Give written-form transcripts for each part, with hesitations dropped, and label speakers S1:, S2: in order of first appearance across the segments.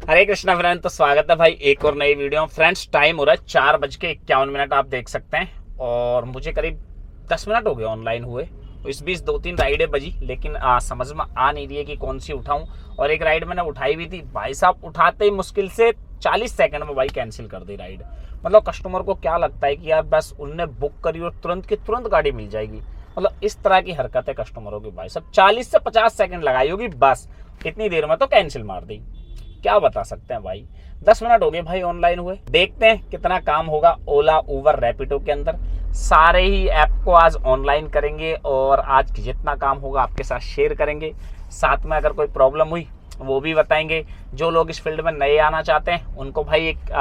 S1: हरे Krishna friend, तो स्वागत है भाई एक और नई वीडियो। फ्रेंड्स टाइम हो रहा है 4:51 आप देख सकते हैं और मुझे करीब 10 मिनट हो गए ऑनलाइन हुए। तो इस बीच 2-3 राइडें बजी, लेकिन समझ में आ नहीं रही है कि कौन सी उठाऊं। और एक राइड मैंने उठाई भी थी भाई साहब, उठाते ही मुश्किल से 40 सेकंड में भाई कैंसिल कर दी राइड। मतलब कस्टमर को क्या लगता है कि यार बस उनने बुक करी और तुरंत की तुरंत गाड़ी मिल जाएगी। मतलब इस तरह की हरकत है कस्टमरों की भाई साहब। 40 से 50 सेकंड लगाई होगी बस, इतनी देर में तो कैंसिल मार दी। क्या बता सकते हैं भाई। 10 मिनट हो गए भाई ऑनलाइन हुए। देखते हैं कितना काम होगा ओला उबर रैपिडो के अंदर। सारे ही ऐप को आज ऑनलाइन करेंगे और आज जितना काम होगा आपके साथ शेयर करेंगे। साथ में अगर कोई प्रॉब्लम हुई वो भी बताएंगे। जो लोग इस फील्ड में नए आना चाहते हैं उनको भाई एक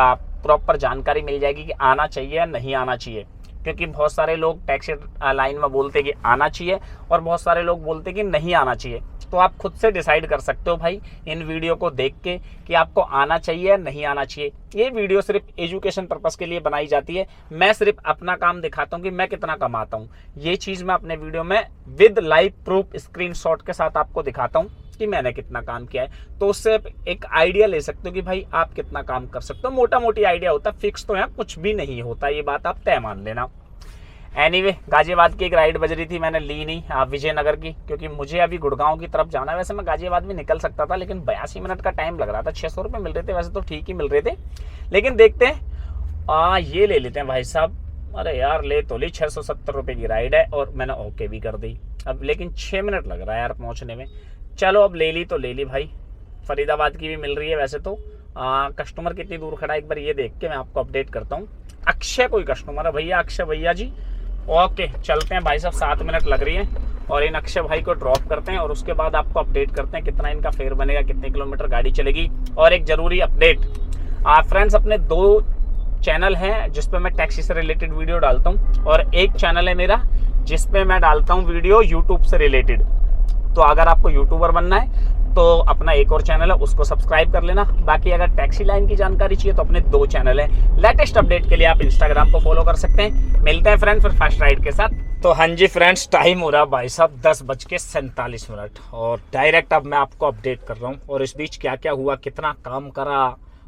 S1: प्रॉपर जानकारी मिल जाएगी कि आना चाहिए या नहीं आना चाहिए। क्योंकि बहुत सारे लोग टैक्सी लाइन में बोलते कि आना चाहिए और बहुत सारे लोग बोलते कि नहीं आना चाहिए। तो आप खुद से डिसाइड कर सकते हो भाई इन वीडियो को देख के कि आपको आना चाहिए या नहीं आना चाहिए। ये वीडियो सिर्फ एजुकेशन पर्पस के लिए बनाई जाती है। मैं सिर्फ अपना काम दिखाता हूँ कि मैं कितना कमाता हूँ। ये चीज़ मैं अपने वीडियो में विद लाइव प्रूफ स्क्रीनशॉट के साथ आपको दिखाता हूँ कि मैंने कितना काम किया है। तो उससे एक आइडिया ले सकते हो कि भाई आप कितना काम कर सकते हो। मोटा मोटी आइडिया होता है, फिक्स तो यहाँ कुछ भी नहीं होता, ये बात आप तय मान लेना। एनीवे, गाजियाबाद की एक राइड बज रही थी, मैंने ली नहीं विजयनगर की, क्योंकि मुझे अभी गुड़गांव की तरफ जाना है। वैसे मैं गाजियाबाद भी निकल सकता था लेकिन 82 मिनट का टाइम लग रहा था। 600 रुपये मिल रहे थे, वैसे तो ठीक ही मिल रहे थे, लेकिन देखते हैं ये ले लेते हैं भाई साहब। अरे यार ले तो ली, 670 रुपये की राइड है और मैंने ओके भी कर दी अब, लेकिन 6 मिनट लग रहा है यार पहुँचने में। चलो अब ले ली तो ले ली भाई। फरीदाबाद की भी मिल रही है वैसे तो। कस्टमर कितनी दूर खड़ा है एक बार ये देख के मैं आपको अपडेट करता हूँ। अक्षय कोई कस्टमर है भैया, अक्षय भैया जी। ओके चलते हैं भाई साहब, 7 मिनट लग रही है और इन अक्षय भाई को ड्रॉप करते हैं और उसके बाद आपको अपडेट करते हैं कितना इनका फेयर बनेगा, कितने किलोमीटर गाड़ी चलेगी। और एक जरूरी अपडेट, फ्रेंड्स अपने 2 चैनल हैं जिसपे मैं टैक्सी से रिलेटेड वीडियो डालता हूँ और एक चैनल है मेरा जिसपे मैं डालता हूँ वीडियो यूट्यूब से रिलेटेड। तो अगर आपको यूट्यूबर बनना है तो अपना एक और चैनल है उसको सब्सक्राइब कर लेना। बाकी अगर टैक्सी लाइन की जानकारी चाहिए तो अपने 2 चैनल हैं। लेटेस्ट अपडेट के लिए आप इंस्टाग्राम को फॉलो कर सकते हैं। मिलते हैं फ्रेंड्स फिर फर्स्ट राइड के साथ। तो हाँ जी फ्रेंड्स, टाइम हो रहा है भाई साहब 10:47 और डायरेक्ट अब मैं आपको अपडेट कर रहा हूँ। और इस बीच क्या क्या हुआ, कितना काम करा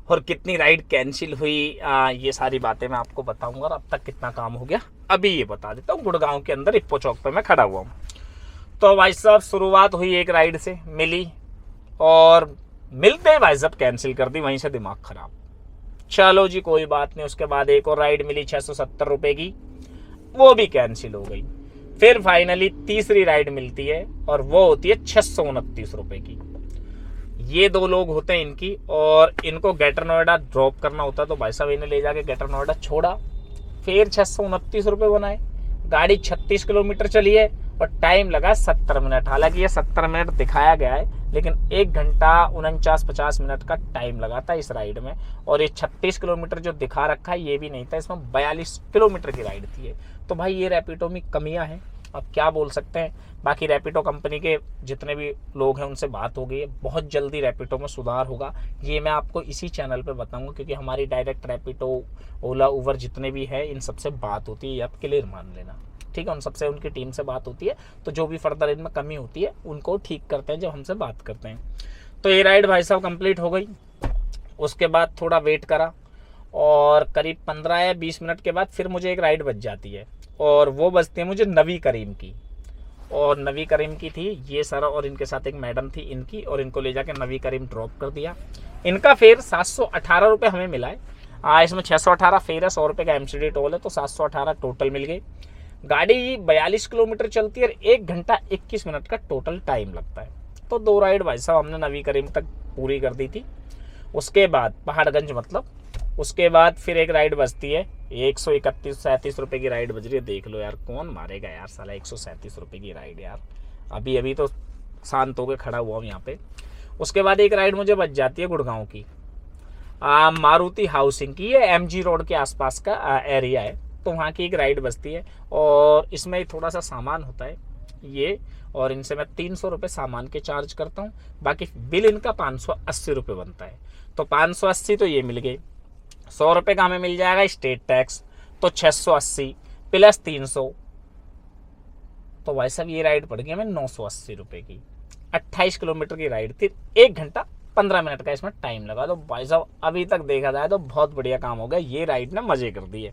S1: और कितनी राइड कैंसिल हुई, ये सारी बातें मैं आपको बताऊंगा। और अब तक कितना काम हो गया अभी ये बता देता हूँ। गुड़गांव के अंदर इप्पो चौक पर मैं खड़ा हुआ हूँ। तो भाई साहब शुरुआत हुई एक राइड से, मिली और मिलते हैं भाई साहब कैंसिल कर दी, वहीं से दिमाग खराब। चलो जी कोई बात नहीं। उसके बाद एक और राइड मिली 670 रुपये की, वो भी कैंसिल हो गई। फिर फाइनली तीसरी राइड मिलती है और वो होती है 629 रुपये की। ये 2 लोग होते हैं इनकी और इनको ग्रेटर नोएडा ड्रॉप करना होता है। तो भाई साहब इन्हें ले जाके ग्रेटर नोएडा छोड़ा, फिर 629 रुपये बनाए। गाड़ी 36 किलोमीटर चली है और टाइम लगा 70 मिनट। हालांकि ये 70 मिनट दिखाया गया है लेकिन 1 घंटा 49-50 मिनट का टाइम लगा था इस राइड में। और ये 36 किलोमीटर जो दिखा रखा है ये भी नहीं था, इसमें 42 किलोमीटर की राइड थी। तो भाई ये रैपिडो में कमियां हैं, अब क्या बोल सकते हैं। बाकी रैपिडो कंपनी के जितने भी लोग हैं उनसे बात हो गई है, बहुत जल्दी रैपिडो में सुधार होगा। ये मैं आपको इसी चैनल पे बताऊंगा क्योंकि हमारी डायरेक्ट रैपिडो ओला उबर जितने भी है इन सबसे बात होती है, ये आप क्लियर मान लेना, ठीक है। उन सबसे उनकी टीम से बात होती है, तो जो भी फर्दर इनमें कमी होती है उनको ठीक करते हैं जब हमसे बात करते हैं। तो ये राइड भाई साहब कंप्लीट हो गई। उसके बाद थोड़ा वेट करा और करीब 15 या 20 मिनट के बाद फिर मुझे एक राइड बच जाती है और वो बचती है मुझे नवी करीम की। और नवी करीम की थी ये सर और इनके साथ एक मैडम थी इनकी, और इनको ले जाके नवी करीम ड्रॉप कर दिया। इनका फेयर 718 रुपये हमें मिला है। इसमें 618 फेयर है, 100 रुपये का एमसीडी टोल है, तो 718 टोटल मिल गई। गाड़ी 42 किलोमीटर चलती है और 1 घंटा 21 मिनट का टोटल टाइम लगता है। तो 2 राइड भाई साहब हमने नवी करीम तक पूरी कर दी थी। उसके बाद पहाड़गंज मतलब, उसके बाद फिर एक राइड बचती है 137 रुपये की राइड बज रही है। देख लो यार कौन मारेगा यार साला 137 रुपये की राइड यार। अभी तो शांत होकर खड़ा हुआ हूँ यहाँ पे। उसके बाद एक राइड मुझे बच जाती है गुड़गांव की, मारुति हाउसिंग की। ये MG रोड के आसपास का एरिया है, तो वहाँ की एक राइड बचती है और इसमें थोड़ा सा सामान होता है ये, और इनसे मैं 300 रुपये सामान के चार्ज करता हूँ। बाकी बिल इनका 580 रुपये बनता है। तो 580 तो ये मिल गए। 100 रुपये का हमें मिल जाएगा स्टेट टैक्स, तो 680 प्लस 300, तो भाई साहब ये राइड पड़ गई हमें 980 रुपये की। 28 किलोमीटर की राइड थी, 1 घंटा 15 मिनट का इसमें टाइम लगा। तो भाई साहब अभी तक देखा जाए तो बहुत बढ़िया काम हो गया, ये राइड ने मज़े कर दिए।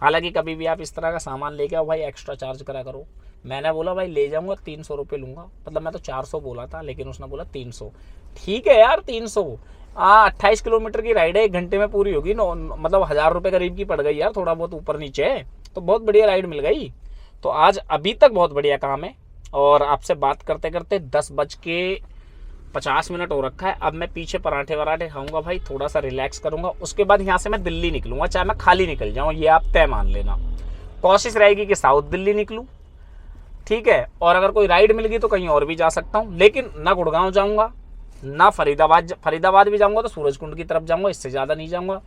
S1: हालांकि कभी भी आप इस तरह का सामान लेके आओ भाई एक्स्ट्रा चार्ज करा करो। मैंने बोला भाई ले जाऊंगा 300 रुपये लूँगा, मतलब मैं तो 400 बोला था लेकिन उसने बोला 300। ठीक है यार 300, 28 किलोमीटर की राइड है, 1 घंटे में पूरी होगी। मतलब 1000 रुपये करीब की पड़ गई यार, थोड़ा बहुत ऊपर नीचे है, तो बहुत बढ़िया राइड मिल गई। तो आज अभी तक बहुत बढ़िया काम है। और आपसे बात करते करते 10:50 हो रखा है। अब मैं पीछे पराठे वराठे खाऊंगा भाई, थोड़ा सा रिलैक्स करूंगा, उसके बाद यहाँ से मैं दिल्ली निकलूंगा, चाहे मैं खाली निकल जाऊँ, ये आप तय मान लेना। कोशिश रहेगी कि साउथ दिल्ली निकलूँ, ठीक है। और अगर कोई राइड मिल गई तो कहीं और भी जा सकता हूँ, लेकिन ना गुड़गांव जाऊँगा ना फरीदाबाद भी जाऊँगा तो सूरजकुंड की तरफ जाऊँगा, इससे ज़्यादा नहीं जाऊँगा।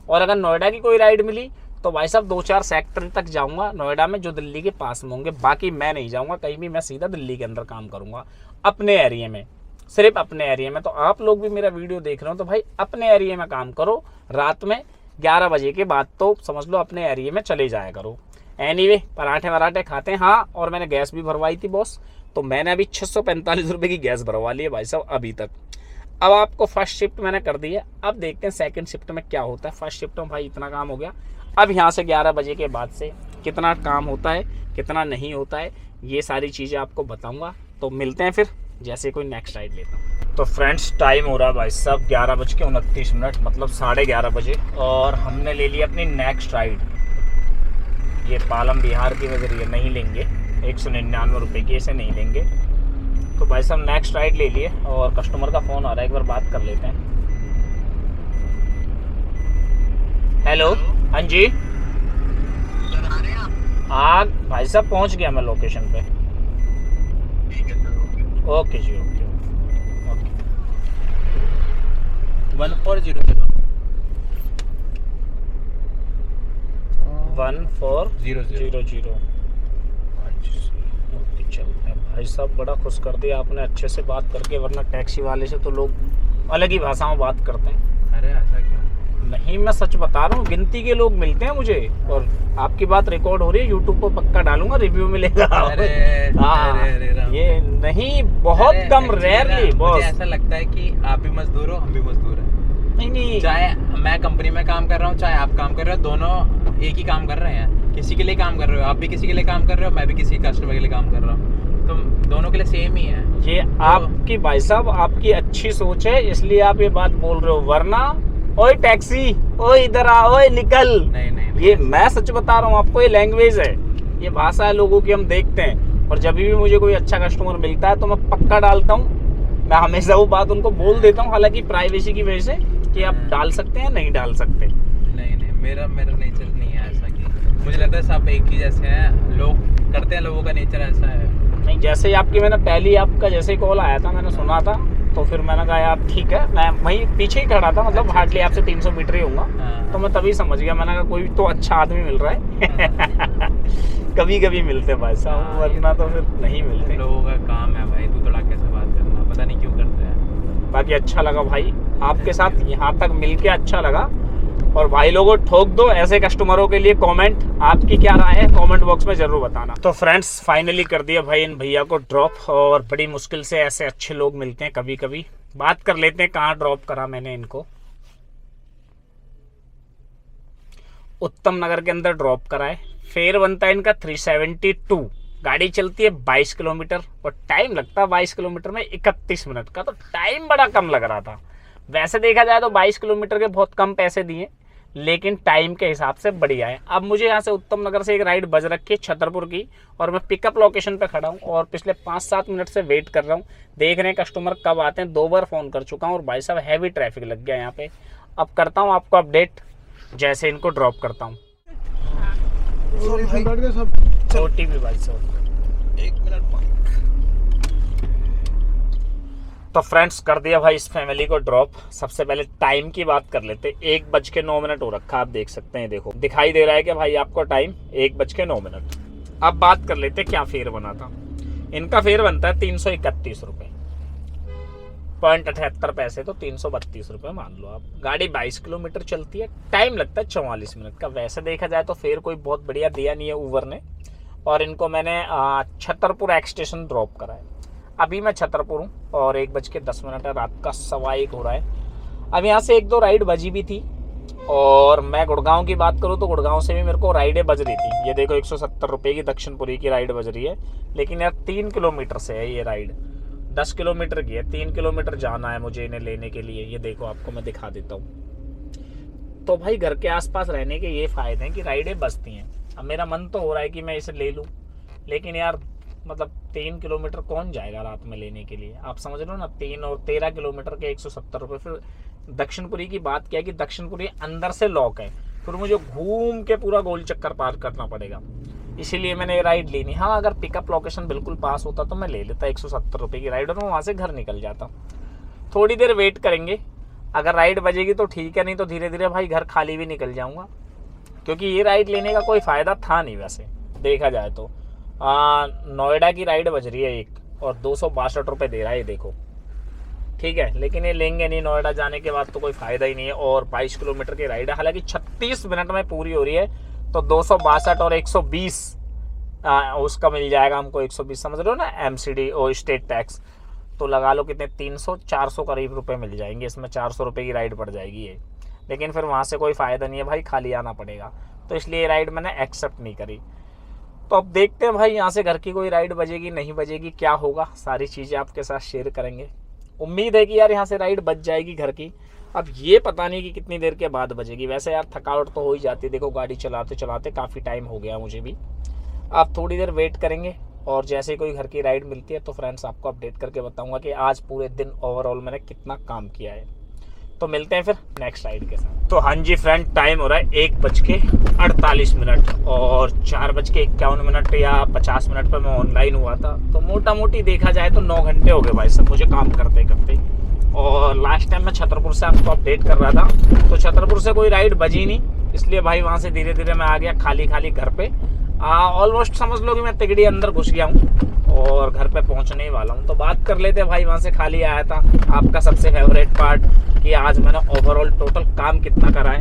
S1: और अगर नोएडा की कोई राइड मिली तो भाई साहब 2-4 सेक्टर तक जाऊँगा नोएडा में, जो दिल्ली के पास में होंगे। बाकी मैं नहीं जाऊँगा कहीं भी, मैं सीधा दिल्ली के अंदर काम करूँगा अपने एरिया में, सिर्फ अपने एरिया में। तो आप लोग भी मेरा वीडियो देख रहे हो तो भाई अपने एरिया में काम करो, रात में 11 बजे के बाद तो समझ लो अपने एरिया में चले जाया करो। एनीवे पराठे वराठे खाते हैं। हाँ, और मैंने गैस भी भरवाई थी बॉस, तो मैंने अभी 645 रुपये की गैस भरवा ली है भाई साहब अभी तक। अब आपको फर्स्ट शिफ्ट मैंने कर दी है, अब देखते हैं सेकंड शिफ्ट में क्या होता है। फर्स्ट शिफ्ट में भाई इतना काम हो गया, अब यहाँ से 11 बजे के बाद से कितना काम होता है कितना नहीं होता है ये सारी चीज़ें आपको बताऊँगा। तो मिलते हैं फिर जैसे कोई नेक्स्ट राइड लेता हूँ। तो फ्रेंड्स टाइम हो रहा है भाई साहब 11:29, मतलब 11:30 बजे, और हमने ले लिया अपनी नेक्स्ट राइड। ये पालम बिहार की वजह ये नहीं लेंगे, 199 रुपये की, ऐसे नहीं लेंगे। तो भाई साहब नेक्स्ट राइड ले लिए, और कस्टमर का फ़ोन आ रहा है, एक बार बात कर लेते हैं। हेलो, हाँ जी। भाई साहब पहुंच गया मैं लोकेशन पे। ओके जी, ओके
S2: 1400
S1: ओके चलते हैं। भाई साहब बड़ा खुश कर दिया आपने अच्छे से बात करके, वरना टैक्सी वाले से तो लोग अलग ही भाषा में बात करते हैं।
S2: अरे ऐसा क्यों?
S1: नहीं मैं सच बता रहा हूँ, गिनती के लोग मिलते हैं मुझे, और आपकी बात रिकॉर्ड हो रही है, यूट्यूब पर पक्का डालूंगा, रिव्यू मिलेगा।
S2: अरे
S1: ये नहीं, बहुत कम, रेयरली बॉस।
S2: मुझे ऐसा लगता है कि आप भी मजदूर हो हम भी मजदूर हैं।
S1: नहीं,
S2: चाहे मैं कंपनी में काम कर रहा हूँ चाहे आप काम कर रहे हो, दोनों एक ही काम कर रहे हैं, किसी के लिए काम कर रहे हो, आप भी किसी के लिए काम कर रहे हो, मैं भी किसी कस्टमर के लिए काम कर रहा हूँ, तो दोनों के लिए सेम ही है।
S1: ये तो आपकी भाई साहब आपकी अच्छी सोच है, इसलिए आप ये बात बोल रहे हो, वरना ओए टैक्सी, ओए इधर आ, ओए निकल।
S2: नहीं,
S1: ये मैं सच बता रहा हूँ आपको, ये लैंग्वेज है, ये भाषा है लोगों की, हम देखते हैं। और जब भी मुझे कोई अच्छा कस्टमर मिलता है तो मैं पक्का डालता हूँ, मैं हमेशा वो बात उनको बोल देता हूँ, हालांकि प्राइवेसी की वजह से कि आप डाल सकते हैं नहीं डाल सकते।
S2: नहीं मेरा नेचर नहीं है ऐसा, कि मुझे लगता है सब एक ही जैसे हैं, लोग करते हैं, लोगों का नेचर ऐसा है।
S1: नहीं, जैसे ही आपकी मैंने पहली आपका जैसे ही कॉल आया था मैंने सुना था, तो फिर मैंने कहा यार ठीक है, मैं वहीं पीछे ही खड़ा था, मतलब हार्डली आपसे 300 मीटर ही होगा, तो मैं तभी समझ गया, मैंने कहा कोई तो अच्छा आदमी मिल रहा है। कभी कभी मिलते भाई साहब, वरना तो फिर नहीं मिलते।
S2: लोगों का काम है भाई, तू तड़ाके से बात करना, पता नहीं क्यों करते हैं।
S1: बाकी अच्छा लगा भाई आपके साथ यहाँ तक मिलके, अच्छा लगा। और भाई लोगों ठोक दो ऐसे कस्टमरों के लिए कमेंट, आपकी क्या राय है कमेंट बॉक्स में जरूर बताना। तो फ्रेंड्स फाइनली कर दिया भाई इन भैया को ड्रॉप, और बड़ी मुश्किल से ऐसे अच्छे लोग मिलते हैं कभी कभी। बात कर लेते हैं कहाँ ड्रॉप करा मैंने इनको। उत्तम नगर के अंदर ड्रॉप करा है। फेयर बनता है इनका 372, गाड़ी चलती है 22 किलोमीटर, और टाइम लगता है 22 किलोमीटर में 31 मिनट का, तो टाइम बड़ा कम लग रहा था। वैसे देखा जाए तो 22 किलोमीटर के बहुत कम पैसे दिए, लेकिन टाइम के हिसाब से बढ़िया है। अब मुझे यहाँ से उत्तम नगर से एक राइड बज रखी है छतरपुर की, और मैं पिकअप लोकेशन पे खड़ा हूँ, और पिछले 5-7 मिनट से वेट कर रहा हूँ, देख रहे हैं कस्टमर कब आते हैं। 2 बार फ़ोन कर चुका हूँ, और भाई साहब हैवी ट्रैफिक लग गया यहाँ पे। अब करता हूँ आपको अपडेट जैसे इनको ड्रॉप करता हूँ। OTP भाई साहब 1 मिनट। तो फ्रेंड्स कर दिया भाई इस फैमिली को ड्रॉप। सबसे पहले टाइम की बात कर लेते। 1:09 हो रखा, आप देख सकते हैं, देखो दिखाई दे रहा है कि भाई आपको टाइम 1:09। अब बात कर लेते क्या फेयर बना था। इनका फेयर बनता है 331 रुपये, 0.78 पैसे, तो 332 रुपये मान लो आप। गाड़ी 22 किलोमीटर चलती है, टाइम लगता है 44 मिनट का। वैसे देखा जाए तो फेयर कोई बहुत बढ़िया दिया नहीं है ऊबर ने, और इनको मैंने छतरपुर एक्स स्टेशन ड्रॉप करा है। अभी मैं छतरपुर हूँ और 1:10 है, रात का 1:15 हो रहा है। अब यहाँ से 1-2 राइड बजी भी थी। और मैं गुड़गांव की बात करूँ तो गुड़गांव से भी मेरे को राइडें बज रही थी। ये देखो 170 रुपये की दक्षिणपुरी की राइड बज रही है, लेकिन यार 3 किलोमीटर से है ये राइड, 10 किलोमीटर की है, 3 किलोमीटर जाना है मुझे इन्हें लेने के लिए। ये देखो आपको मैं दिखा देता हूँ। तो भाई घर के आसपास रहने के ये फ़ायदे हैं कि राइडें बजती हैं। अब मेरा मन तो हो रहा है कि मैं इसे ले लूँ, लेकिन यार मतलब 3 किलोमीटर कौन जाएगा रात में लेने के लिए, आप समझ रहे हो ना। 3 और 13 किलोमीटर के 170 रुपये। फिर दक्षिणपुरी की बात क्या है कि दक्षिणपुरी अंदर से लॉक है, फिर मुझे घूम के पूरा गोल चक्कर पार करना पड़ेगा, इसीलिए मैंने ये राइड ली नहीं। हाँ, अगर पिकअप लोकेशन बिल्कुल पास होता तो मैं ले लेता 170 रुपये की राइड और मैं वहाँ से घर निकल जाता। थोड़ी देर वेट करेंगे, अगर राइड बजेगी तो ठीक है, नहीं तो धीरे धीरे भाई घर खाली भी निकल जाऊँगा, क्योंकि ये राइड लेने का कोई फ़ायदा था नहीं वैसे देखा जाए तो। नोएडा की राइड बज रही है एक और 262 रुपये दे रहा है, ये देखो ठीक है, लेकिन ये लेंगे नहीं, नोएडा जाने के बाद तो कोई फ़ायदा ही नहीं है। और 22 किलोमीटर की राइड है, हालांकि 36 मिनट में पूरी हो रही है, तो 262 और 120 उसका मिल जाएगा हमको, 120 समझ रहे हो ना, MCD और स्टेट टैक्स, तो लगा लो कितने 300-400 करीब रुपए मिल जाएंगे इसमें, 400 रुपये की राइड पड़ जाएगी ये। लेकिन फिर वहाँ से कोई फ़ायदा नहीं है भाई, खाली आना पड़ेगा, तो इसलिए ये राइड मैंने एक्सेप्ट नहीं करी। तो अब देखते हैं भाई यहाँ से घर की कोई राइड बजेगी नहीं बजेगी, क्या होगा, सारी चीज़ें आपके साथ शेयर करेंगे। उम्मीद है कि यार यहाँ से राइड बच जाएगी घर की। अब ये पता नहीं कि कितनी देर के बाद बजेगी। वैसे यार थकावट तो हो ही जाती है, देखो गाड़ी चलाते चलाते काफ़ी टाइम हो गया मुझे भी। आप थोड़ी देर वेट करेंगे और जैसे ही कोई घर की राइड मिलती है तो फ्रेंड्स आपको अपडेट करके बताऊंगा कि आज पूरे दिन ओवरऑल मैंने कितना काम किया है। तो मिलते हैं फिर नेक्स्ट राइड के साथ। तो हाँ जी फ्रेंड, टाइम हो रहा है 1:48 और 4:51 या 50 मिनट पर मैं ऑनलाइन हुआ था। तो मोटा मोटी देखा जाए तो 9 घंटे हो गए भाई सब मुझे काम करते करते। और लास्ट टाइम मैं छतरपुर से आपको अपडेट कर रहा था, तो छतरपुर से कोई राइड बजी नहीं, इसलिए भाई वहाँ से धीरे धीरे मैं आ गया खाली खाली घर पे। ऑलमोस्ट समझ लो कि मैं तिगड़ी अंदर घुस गया हूँ और घर पे पहुँचने ही वाला हूँ। तो बात कर लेते भाई, वहाँ से खाली आया था आपका सबसे फेवरेट पार्ट कि आज मैंने ओवरऑल टोटल काम कितना करा है।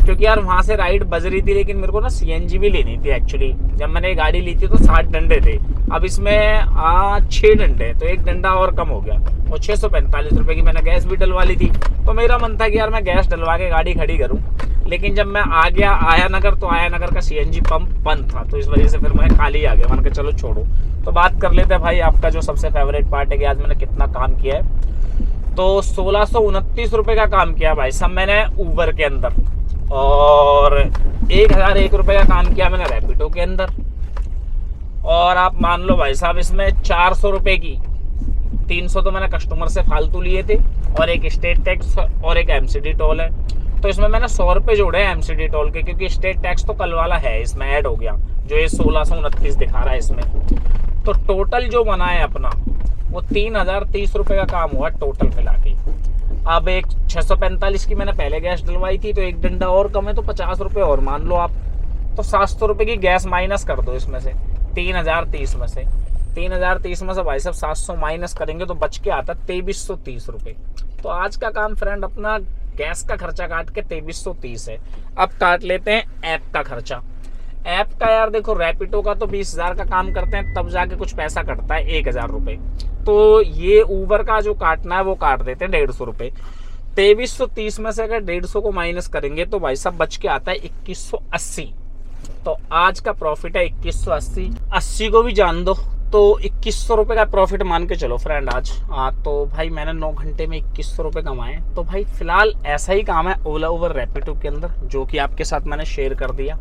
S1: क्योंकि यार वहाँ से राइड बज रही थी, लेकिन मेरे को ना CNG भी लेनी थी एक्चुअली। जब मैंने गाड़ी ली थी तो 60 डंडे थे, अब इसमें 6 डंडे, तो एक डंडा और कम हो गया। और 645 रुपये की मैंने गैस भी डलवा ली थी। तो मेरा मन था कि यार मैं गैस डलवा के गाड़ी खड़ी करूँ, लेकिन जब मैं आ गया आयानगर तो आयानगर का CNG पंप बंद था, तो इस वजह से फिर मैं खाली आ गया। मैंने कहा चलो छोड़ो। तो बात कर लेते हैं भाई आपका जो सबसे फेवरेट पार्ट है कि आज मैंने कितना काम किया है। तो 1629 रुपये का काम किया भाई सब मैंने ऊबर के अंदर, और 1001 रुपये का काम किया मैंने रैपिडो के अंदर। और आप मान लो भाई साहब इसमें 400 रुपये की 300 तो मैंने कस्टमर से फालतू लिए थे, और एक स्टेट टैक्स और एक MCD टोल है। तो इसमें मैंने 100 रुपये जोड़े हैं MCD टोल के, क्योंकि स्टेट टैक्स तो कल वाला है इसमें ऐड हो गया, जो ये 1629 दिखा रहा है इसमें। तो टोटल जो बना है अपना वो 3030 रुपये का काम हुआ टोटल मिला के। अब एक 645 की मैंने पहले गैस डलवाई थी, तो एक डंडा और कम है, तो 50 रुपये और मान लो आप, तो 700 रुपये की गैस माइनस कर दो इसमें से, 3030 में से। 3030 में से भाई साहब 700 माइनस करेंगे तो बच के आता 2330 रुपये। तो आज का काम फ्रेंड अपना गैस का खर्चा काट के 2330 है। अब काट लेते हैं ऐप का खर्चा। ऐप का यार देखो, रैपिडो का तो 20,000 का काम करते हैं तब जाके कुछ पैसा कटता है 1000 रुपये। तो ये ऊबर का जो काटना है वो काट देते हैं 150 रुपये। 2330 में से अगर 150 को माइनस करेंगे तो भाई साहब बच के आता है 2180। तो आज का प्रॉफिट है 2180। 80 को भी जान दो तो 2100 रुपये का प्रॉफिट मान के चलो फ्रेंड आज। तो भाई मैंने 9 घंटे में 2100 रुपये कमाए। तो भाई फिलहाल ऐसा ही काम है ओला उबर रैपिडो के अंदर, जो कि आपके साथ मैंने शेयर कर दिया।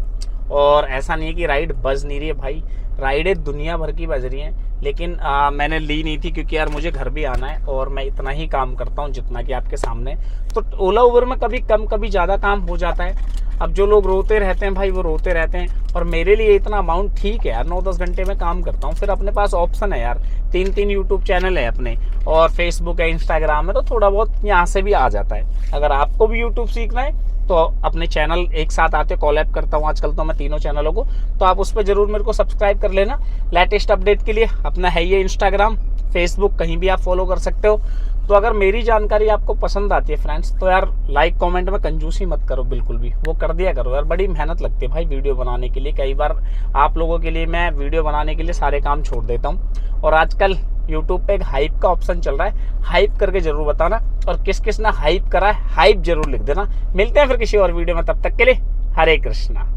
S1: और ऐसा नहीं है कि राइड बज नहीं रही है भाई, राइडें दुनिया भर की बज रही हैं, लेकिन मैंने ली नहीं थी क्योंकि यार मुझे घर भी आना है और मैं इतना ही काम करता हूँ जितना कि आपके सामने। तो ओला उबर में कभी कम कभी ज़्यादा काम हो जाता है। अब जो लोग रोते रहते हैं भाई वो रोते रहते हैं, और मेरे लिए इतना अमाउंट ठीक है यार, 9-10 घंटे में काम करता हूँ। फिर अपने पास ऑप्शन है यार, 3 यूट्यूब चैनल है अपने, और फेसबुक है, इंस्टाग्राम है, तो थोड़ा बहुत यहाँ से भी आ जाता है। अगर आपको भी यूट्यूब सीखना है तो अपने चैनल एक साथ आते कोलैब करता हूँ आजकल तो मैं तीनों चैनलों को, तो आप उस पर जरूर मेरे को सब्सक्राइब कर लेना लेटेस्ट अपडेट के लिए। अपना है ये इंस्टाग्राम, फेसबुक, कहीं भी आप फॉलो कर सकते हो। तो अगर मेरी जानकारी आपको पसंद आती है फ्रेंड्स तो यार लाइक कमेंट में कंजूसी मत करो बिल्कुल भी, वो कर दिया करो यार। बड़ी मेहनत लगती है भाई वीडियो बनाने के लिए, कई बार आप लोगों के लिए मैं वीडियो बनाने के लिए सारे काम छोड़ देता हूँ। और आजकल यूट्यूब पे एक हाइप का ऑप्शन चल रहा है, हाइप करके जरूर बताना, और किस किस ने हाइप करा है हाइप जरूर लिख देना। मिलते हैं फिर किसी और वीडियो में, तब तक के लिए हरे कृष्णा।